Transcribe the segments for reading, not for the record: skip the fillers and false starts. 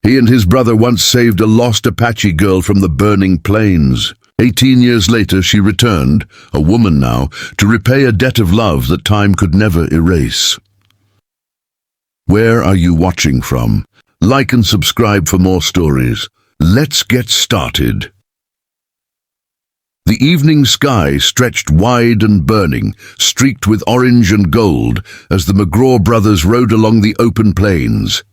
He and his brother once saved a lost Apache girl from the burning plains. 18 years later, she returned, a woman now, to repay a debt of love that time could never erase. Where are you watching from? Like and subscribe for more stories. Let's get started. The evening sky stretched wide and burning, streaked with orange and gold, as the McGraw brothers rode along the open plains.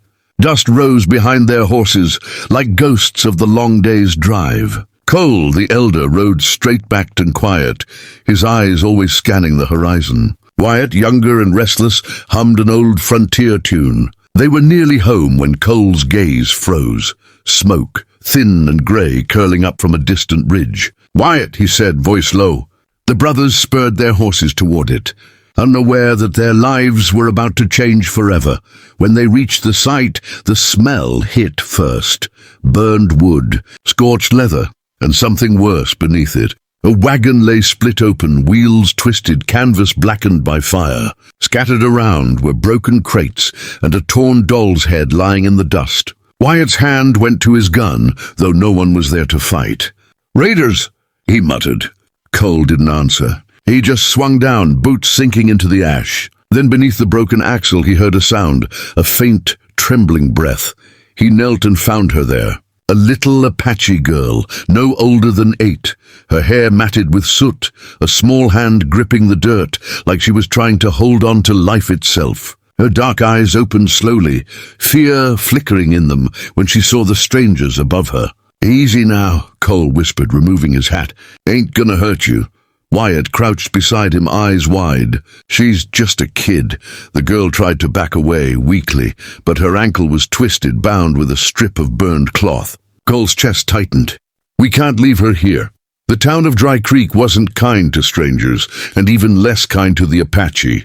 Dust rose behind their horses, like ghosts of the long day's drive. Cole, the elder, rode straight-backed and quiet, his eyes always scanning the horizon. Wyatt, younger and restless, hummed an old frontier tune. They were nearly home when Cole's gaze froze, smoke, thin and grey, curling up from a distant ridge. "Wyatt," he said, voice low. The brothers spurred their horses toward it, unaware that their lives were about to change forever. When they reached the site, the smell hit first. Burned wood, scorched leather, and something worse beneath it. A wagon lay split open, wheels twisted, canvas blackened by fire. Scattered around were broken crates and a torn doll's head lying in the dust. Wyatt's hand went to his gun, though no one was there to fight. "Raiders," he muttered. Cole didn't answer. He just swung down, boots sinking into the ash. Then beneath the broken axle he heard a sound, a faint, trembling breath. He knelt and found her there. A little Apache girl, no older than 8, her hair matted with soot, a small hand gripping the dirt, like she was trying to hold on to life itself. Her dark eyes opened slowly, fear flickering in them when she saw the strangers above her. "Easy now," Cole whispered, removing his hat. "Ain't gonna hurt you." Wyatt crouched beside him, eyes wide. "She's just a kid." The girl tried to back away, weakly, but her ankle was twisted, bound with a strip of burned cloth. Cole's chest tightened. "We can't leave her here." The town of Dry Creek wasn't kind to strangers, and even less kind to the Apache.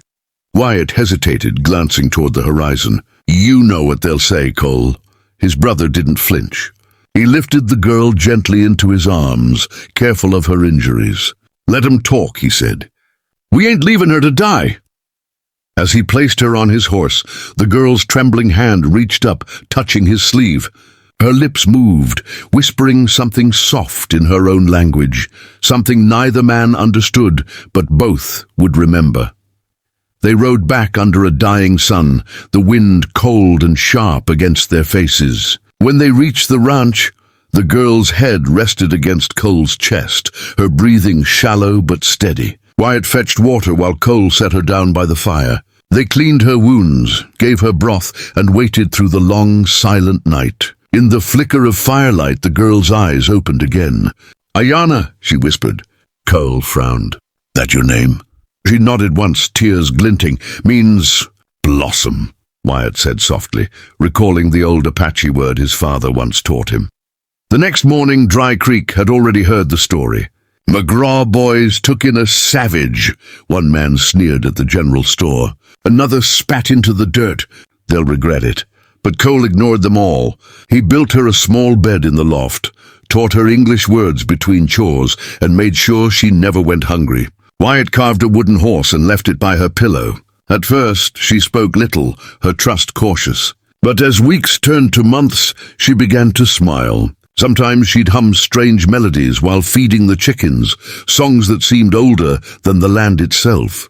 Wyatt hesitated, glancing toward the horizon. "You know what they'll say, Cole." His brother didn't flinch. He lifted the girl gently into his arms, careful of her injuries. "Let 'em talk," he said. "We ain't leaving her to die." As he placed her on his horse, the girl's trembling hand reached up, touching his sleeve. Her lips moved, whispering something soft in her own language, something neither man understood, but both would remember. They rode back under a dying sun, the wind cold and sharp against their faces. When they reached the ranch, the girl's head rested against Cole's chest, her breathing shallow but steady. Wyatt fetched water while Cole set her down by the fire. They cleaned her wounds, gave her broth, and waited through the long, silent night. In the flicker of firelight, the girl's eyes opened again. "Ayana," she whispered. Cole frowned. "That your name?" She nodded once, tears glinting. "Means blossom," Wyatt said softly, recalling the old Apache word his father once taught him. The next morning, Dry Creek had already heard the story. "McGraw boys took in a savage," one man sneered at the general store. Another spat into the dirt. "They'll regret it." But Cole ignored them all. He built her a small bed in the loft, taught her English words between chores, and made sure she never went hungry. Wyatt carved a wooden horse and left it by her pillow. At first, she spoke little, her trust cautious. But as weeks turned to months, she began to smile. Sometimes she'd hum strange melodies while feeding the chickens, songs that seemed older than the land itself.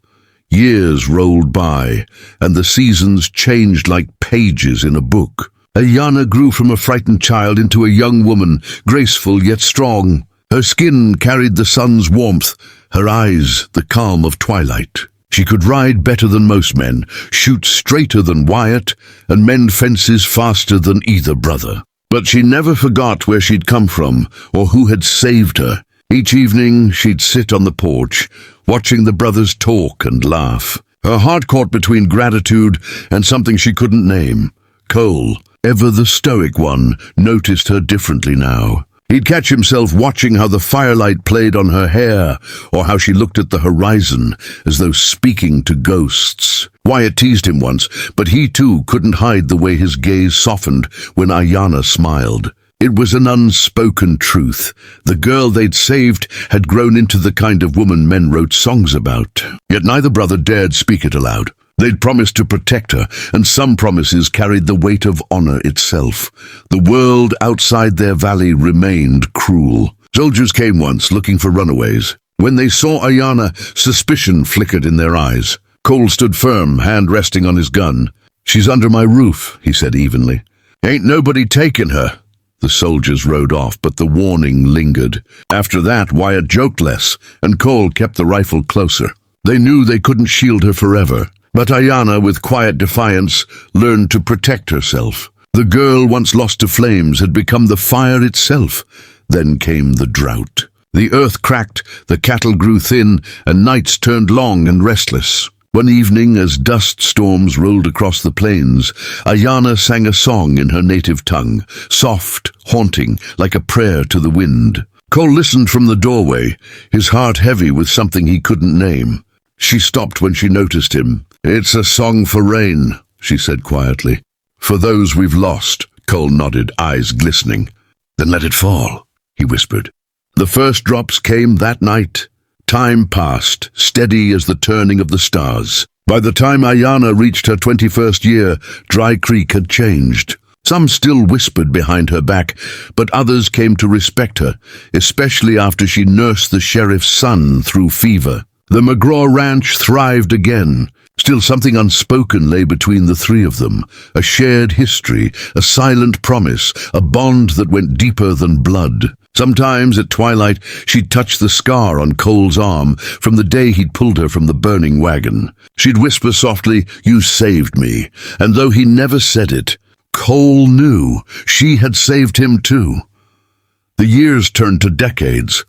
Years rolled by, and the seasons changed like pages in a book. Ayana grew from a frightened child into a young woman, graceful yet strong. Her skin carried the sun's warmth, her eyes the calm of twilight. She could ride better than most men, shoot straighter than Wyatt, and mend fences faster than either brother. But she never forgot where she'd come from, or who had saved her. Each evening she'd sit on the porch, watching the brothers talk and laugh. Her heart caught between gratitude and something she couldn't name. Cole, ever the stoic one, noticed her differently now. He'd catch himself watching how the firelight played on her hair, or how she looked at the horizon, as though speaking to ghosts. Wyatt teased him once, but he too couldn't hide the way his gaze softened when Ayana smiled. It was an unspoken truth. The girl they'd saved had grown into the kind of woman men wrote songs about. Yet neither brother dared speak it aloud. They'd promised to protect her, and some promises carried the weight of honor itself. The world outside their valley remained cruel. Soldiers came once looking for runaways. When they saw Ayana, suspicion flickered in their eyes. Cole stood firm, hand resting on his gun. "She's under my roof," he said evenly. "Ain't nobody taken her." The soldiers rode off, but the warning lingered. After that, Wyatt joked less, and Cole kept the rifle closer. They knew they couldn't shield her forever, but Ayana, with quiet defiance, learned to protect herself. The girl, once lost to flames, had become the fire itself. Then came the drought. The earth cracked, the cattle grew thin, and nights turned long and restless. One evening, as dust storms rolled across the plains, Ayana sang a song in her native tongue, soft, haunting, like a prayer to the wind. Cole listened from the doorway, his heart heavy with something he couldn't name. She stopped when she noticed him. "It's a song for rain," she said quietly. "For those we've lost," Cole nodded, eyes glistening. "Then let it fall," he whispered. The first drops came that night. Time passed, steady as the turning of the stars. By the time Ayana reached her 21st year, Dry Creek had changed. Some still whispered behind her back, but others came to respect her, especially after she nursed the sheriff's son through fever. The McGraw Ranch thrived again. Still something unspoken lay between the three of them, a shared history, a silent promise, a bond that went deeper than blood. Sometimes at twilight she'd touch the scar on Cole's arm from the day he'd pulled her from the burning wagon. She'd whisper softly, "You saved me," and though he never said it, Cole knew she had saved him too. The years turned to decades,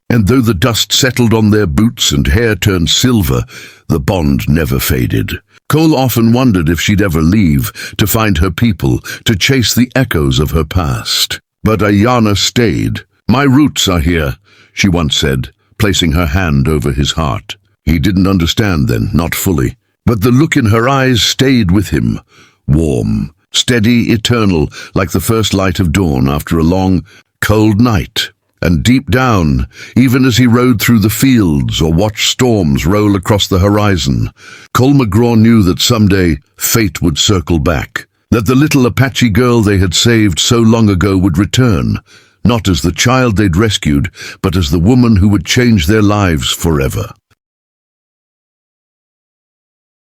and though the dust settled on their boots and hair turned silver, the bond never faded. Cole often wondered if she'd ever leave, to find her people, to chase the echoes of her past. But Ayana stayed. "My roots are here," she once said, placing her hand over his heart. He didn't understand then, not fully, but the look in her eyes stayed with him, warm, steady, eternal, like the first light of dawn after a long, cold night. And deep down, even as he rode through the fields or watched storms roll across the horizon, Cole McGraw knew that someday fate would circle back, that the little Apache girl they had saved so long ago would return, not as the child they'd rescued, but as the woman who would change their lives forever.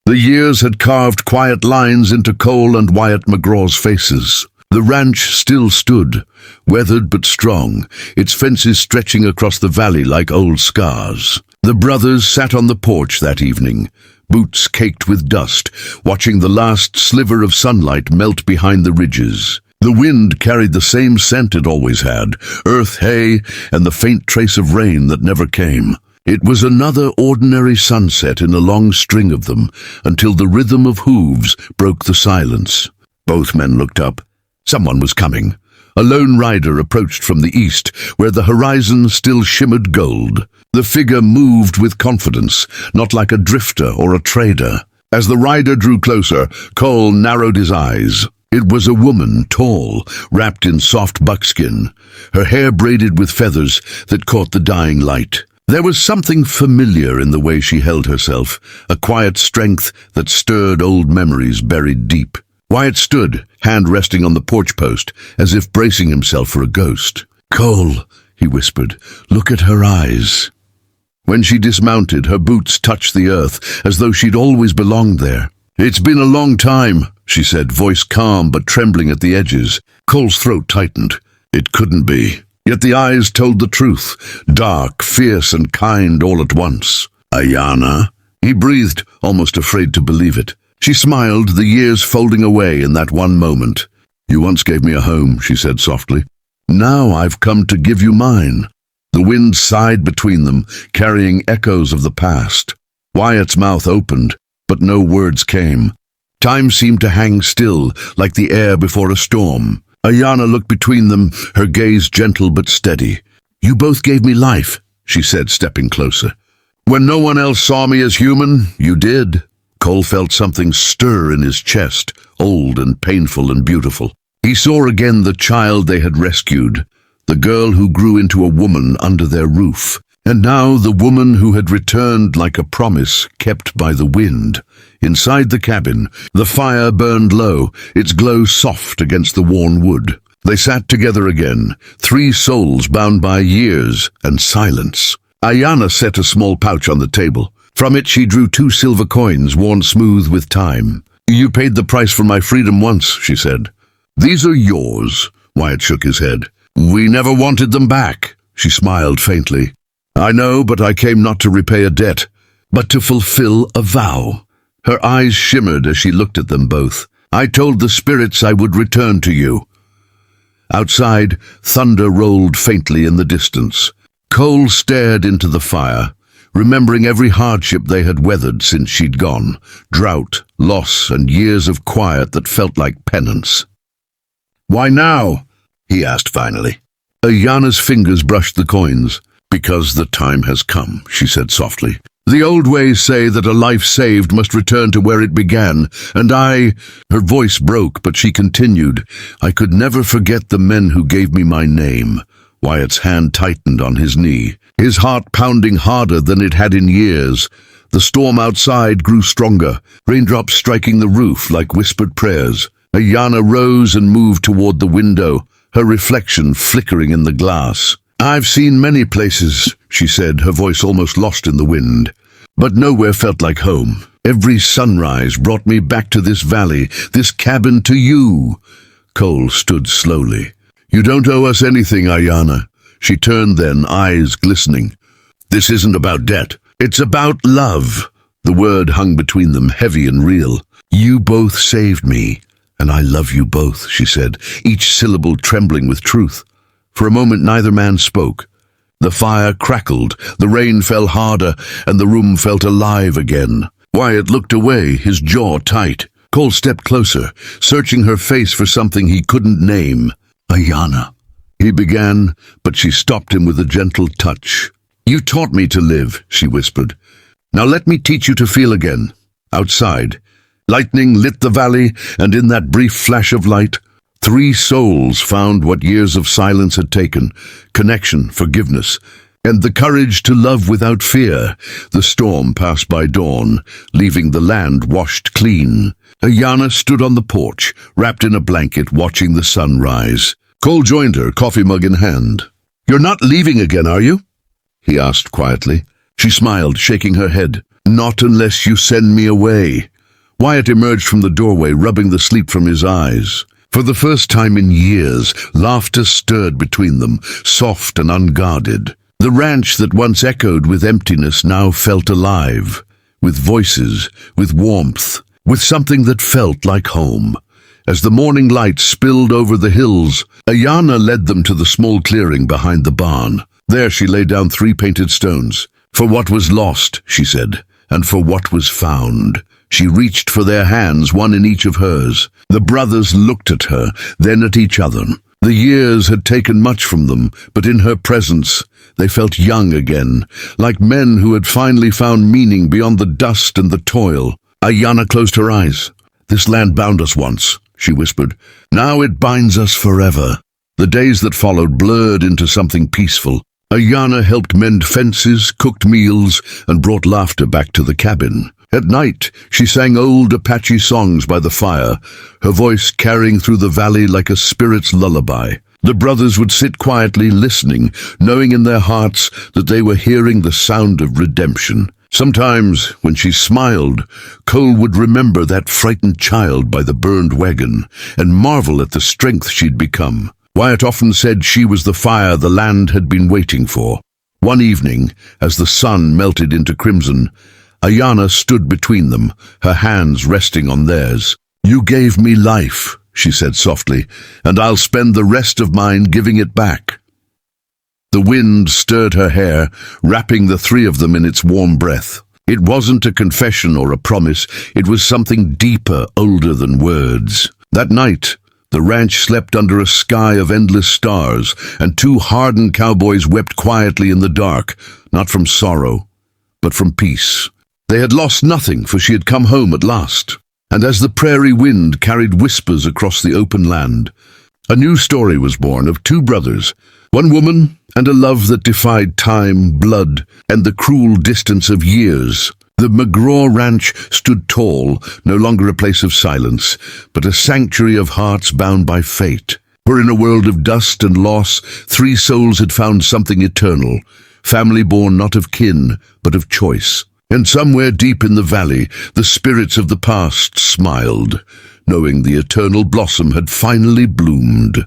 The years had carved quiet lines into Cole and Wyatt McGraw's faces. The ranch still stood, weathered but strong, its fences stretching across the valley like old scars. The brothers sat on the porch that evening, boots caked with dust, watching the last sliver of sunlight melt behind the ridges. The wind carried the same scent it always had, earth, hay, and the faint trace of rain that never came. It was another ordinary sunset in a long string of them, until the rhythm of hooves broke the silence. Both men looked up. Someone was coming. A lone rider approached from the east, where the horizon still shimmered gold. The figure moved with confidence, not like a drifter or a trader. As the rider drew closer, Cole narrowed his eyes. It was a woman, tall, wrapped in soft buckskin, her hair braided with feathers that caught the dying light. There was something familiar in the way she held herself, a quiet strength that stirred old memories buried deep. Wyatt stood, hand resting on the porch post, as if bracing himself for a ghost. "Cole," he whispered, "look at her eyes." When she dismounted, her boots touched the earth, as though she'd always belonged there. "It's been a long time," she said, voice calm but trembling at the edges. Cole's throat tightened. It couldn't be. Yet the eyes told the truth, dark, fierce, and kind all at once. "Ayana?" He breathed, almost afraid to believe it. She smiled, the years folding away in that one moment. "You once gave me a home," she said softly. "Now I've come to give you mine." The wind sighed between them, carrying echoes of the past. Wyatt's mouth opened, but no words came. Time seemed to hang still, like the air before a storm. Ayana looked between them, her gaze gentle but steady. "You both gave me life," she said, stepping closer. "When no one else saw me as human, you did." Cole felt something stir in his chest, old and painful and beautiful. He saw again the child they had rescued, the girl who grew into a woman under their roof. And now the woman who had returned like a promise kept by the wind. Inside the cabin, the fire burned low, its glow soft against the worn wood. They sat together again, three souls bound by years and silence. Ayana set a small pouch on the table. From it she drew 2 silver coins worn smooth with time. "You paid the price for my freedom once," she said. "These are yours." Wyatt shook his head. "We never wanted them back." She smiled faintly. "I know, but I came not to repay a debt, but to fulfill a vow." Her eyes shimmered as she looked at them both. "I told the spirits I would return to you." Outside, thunder rolled faintly in the distance. Cole stared into the fire, remembering every hardship they had weathered since she'd gone. Drought, loss, and years of quiet that felt like penance. "Why now?" he asked finally. Ayana's fingers brushed the coins. "Because the time has come," she said softly. "The old ways say that a life saved must return to where it began, and I—" Her voice broke, but she continued, "I could never forget the men who gave me my name." Wyatt's hand tightened on his knee, his heart pounding harder than it had in years. The storm outside grew stronger, raindrops striking the roof like whispered prayers. Ayana rose and moved toward the window, her reflection flickering in the glass. "I've seen many places," she said, her voice almost lost in the wind. "But nowhere felt like home. Every sunrise brought me back to this valley, this cabin, to you." Cole stood slowly. "You don't owe us anything, Ayana." She turned then, eyes glistening. "This isn't about debt. It's about love." The word hung between them, heavy and real. "You both saved me, and I love you both," she said, each syllable trembling with truth. For a moment neither man spoke. The fire crackled, the rain fell harder, and the room felt alive again. Wyatt looked away, his jaw tight. Cole stepped closer, searching her face for something he couldn't name. "Ayana," he began, but she stopped him with a gentle touch. "You taught me to live," she whispered. "Now let me teach you to feel again." Outside, lightning lit the valley, and in that brief flash of light, 3 souls found what years of silence had taken: connection, forgiveness, and the courage to love without fear. The storm passed by dawn, leaving the land washed clean. Ayana stood on the porch, wrapped in a blanket, watching the sun rise. Cole joined her, coffee mug in hand. "You're not leaving again, are you?" he asked quietly. She smiled, shaking her head. "Not unless you send me away." Wyatt emerged from the doorway, rubbing the sleep from his eyes. For the first time in years, laughter stirred between them, soft and unguarded. The ranch that once echoed with emptiness now felt alive, with voices, with warmth, with something that felt like home. As the morning light spilled over the hills, Ayana led them to the small clearing behind the barn. There she laid down 3 painted stones. "For what was lost," she said, "and for what was found." She reached for their hands, one in each of hers. The brothers looked at her, then at each other. The years had taken much from them, but in her presence they felt young again, like men who had finally found meaning beyond the dust and the toil. Ayana closed her eyes. "This land bound us once," she whispered. "Now it binds us forever." The days that followed blurred into something peaceful. Ayana helped mend fences, cooked meals, and brought laughter back to the cabin. At night, she sang old Apache songs by the fire, her voice carrying through the valley like a spirit's lullaby. The brothers would sit quietly listening, knowing in their hearts that they were hearing the sound of redemption. Sometimes, when she smiled, Cole would remember that frightened child by the burned wagon and marvel at the strength she'd become. Wyatt often said she was the fire the land had been waiting for. One evening, as the sun melted into crimson, Ayana stood between them, her hands resting on theirs. "You gave me life," she said softly, "and I'll spend the rest of mine giving it back." The wind stirred her hair, wrapping the 3 of them in its warm breath. It wasn't a confession or a promise, it was something deeper, older than words. That night, the ranch slept under a sky of endless stars, and 2 hardened cowboys wept quietly in the dark, not from sorrow, but from peace. They had lost nothing, for she had come home at last. And as the prairie wind carried whispers across the open land, a new story was born of 2 brothers, One woman and a love that defied time, blood, and the cruel distance of years. The McGraw Ranch stood tall, no longer a place of silence, but a sanctuary of hearts bound by fate. For in a world of dust and loss, three souls had found something eternal, family born not of kin, but of choice. And somewhere deep in the valley, the spirits of the past smiled, knowing the eternal blossom had finally bloomed.